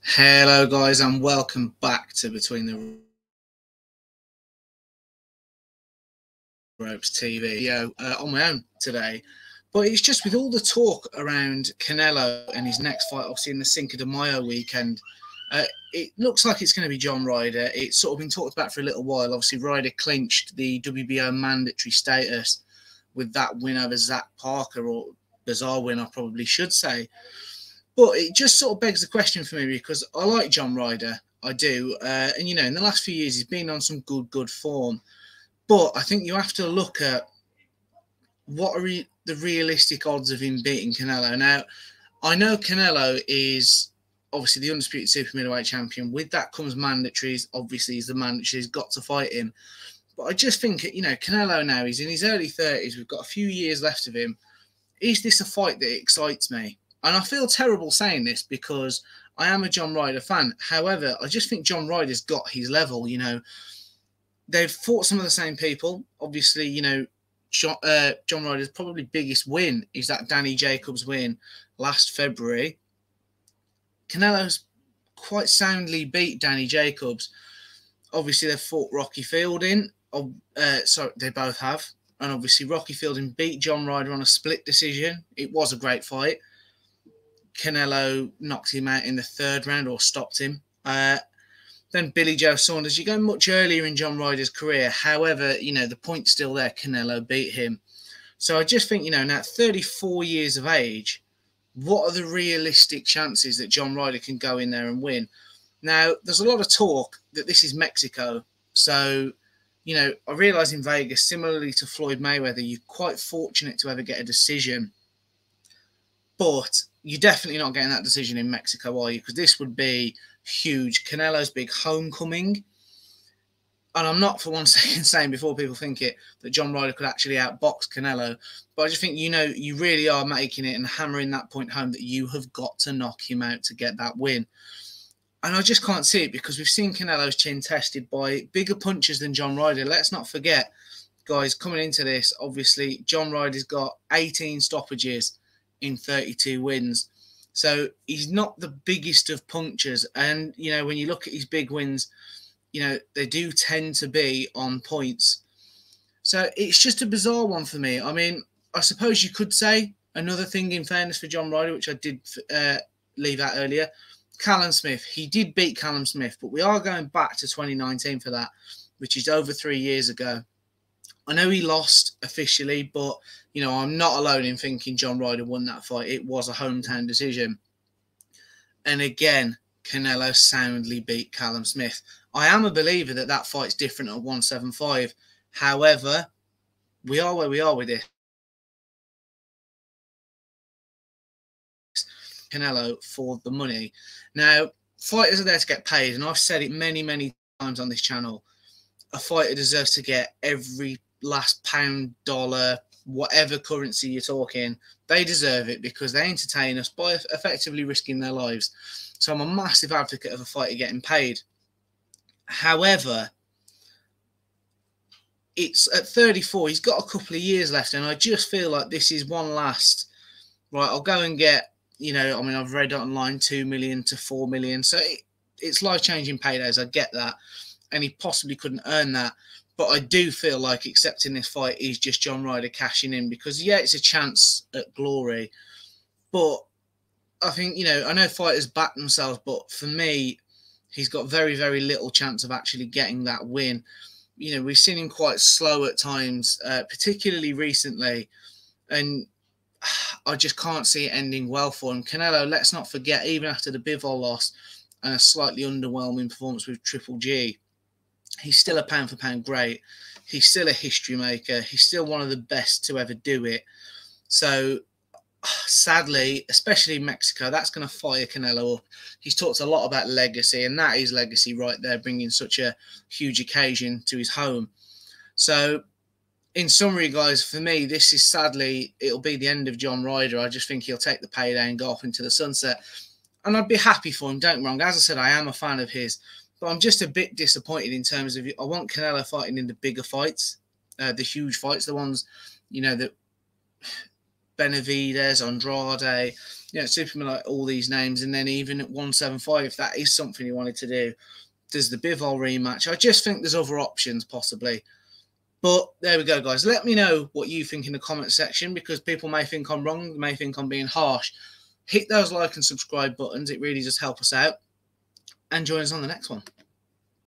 Hello guys and welcome back to Between the Ropes TV video on my own today. But it's just with all the talk around Canelo and his next fight, obviously in the Cinco de Mayo weekend, it looks like it's going to be John Ryder. It's sort of been talked about for a little while. Obviously, Ryder clinched the WBO mandatory status with that win over Zach Parker, or bizarre win, I probably should say. But it just sort of begs the question for me because I like John Ryder. I do. And, you know, in the last few years, he's been on some good form. But I think you have to look at what are the realistic odds of him beating Canelo. Now, I know Canelo is obviously the undisputed super middleweight champion. With that comes mandatories. Obviously, he's the mandatory. He's got to fight him. But I just think, you know, Canelo now, he's in his early 30s. We've got a few years left of him. Is this a fight that excites me? And I feel terrible saying this because I am a John Ryder fan. However, I just think John Ryder's got his level. You know, they've fought some of the same people. Obviously, you know, John Ryder's probably biggest win is that Danny Jacobs win last February. Canelo's quite soundly beat Danny Jacobs. Obviously, they've fought Rocky Fielding. Sorry, they both have. And obviously, Rocky Fielding beat John Ryder on a split decision. It was a great fight. Canelo knocked him out in the third round or stopped him. Then Billy Joe Saunders. You go much earlier in John Ryder's career. However, you know, the point's still there. Canelo beat him. So I just think, you know, now at 34 years of age, what are the realistic chances that John Ryder can go in there and win? Now, there's a lot of talk that this is Mexico. So, you know, I realise in Vegas, similarly to Floyd Mayweather, you're quite fortunate to ever get a decision. But you're definitely not getting that decision in Mexico, are you? Because this would be huge. Canelo's big homecoming. And I'm not for one second saying, before people think it, that John Ryder could actually outbox Canelo. But I just think, you know, you really are making it and hammering that point home that you have got to knock him out to get that win. And I just can't see it because we've seen Canelo's chin tested by bigger punchers than John Ryder. Let's not forget, guys, coming into this, obviously, John Ryder's got 18 stoppages in 32 wins. So he's not the biggest of punchers. And, you know, when you look at his big wins, you know, they do tend to be on points. So it's just a bizarre one for me. I mean, I suppose you could say another thing in fairness for John Ryder, which I did leave out earlier. Callum Smith. He did beat Callum Smith, but we are going back to 2019 for that, which is over 3 years ago. I know he lost officially, but, you know, I'm not alone in thinking John Ryder won that fight. It was a hometown decision. And again, Canelo soundly beat Callum Smith. I am a believer that that fight's different at 175. However, we are where we are with this. Canelo for the money. Now, fighters are there to get paid, and I've said it many times on this channel. A fighter deserves to get every last pound, dollar, whatever currency you're talking. They deserve it because they entertain us by effectively risking their lives. So I'm a massive advocate of a fighter getting paid. However, it's at 34. He's got a couple of years left, and I just feel like this is one last. Right, I'll go and get, you know, I mean, I've read online 2 million to 4 million. So it's life-changing paydays. I get that. And he possibly couldn't earn that. But I do feel like accepting this fight is just John Ryder cashing in because, yeah, it's a chance at glory. But I think, you know, I know fighters back themselves, but for me, he's got very little chance of actually getting that win. You know, we've seen him quite slow at times, particularly recently. And I just can't see it ending well for him. Canelo, let's not forget, even after the Bivol loss and a slightly underwhelming performance with Triple G, he's still a pound-for-pound great. He's still a history maker. He's still one of the best to ever do it. So, sadly, especially in Mexico, that's going to fire Canelo up. He's talked a lot about legacy, and that is legacy right there, bringing such a huge occasion to his home. So, in summary, guys, for me, this is sadly, it'll be the end of John Ryder. I just think he'll take the payday and go off into the sunset. And I'd be happy for him, don't get me wrong. As I said, I am a fan of his. But I'm just a bit disappointed in terms of, I want Canelo fighting in the bigger fights, the huge fights, the ones, you know, that Benavidez, Andrade, you know, Superman, like all these names. And then even at 175, if that is something you wanted to do, there's the Bivol rematch. I just think there's other options possibly. But there we go, guys. Let me know what you think in the comment section, because people may think I'm wrong, they may think I'm being harsh. Hit those like and subscribe buttons. It really does help us out. And join us on the next one.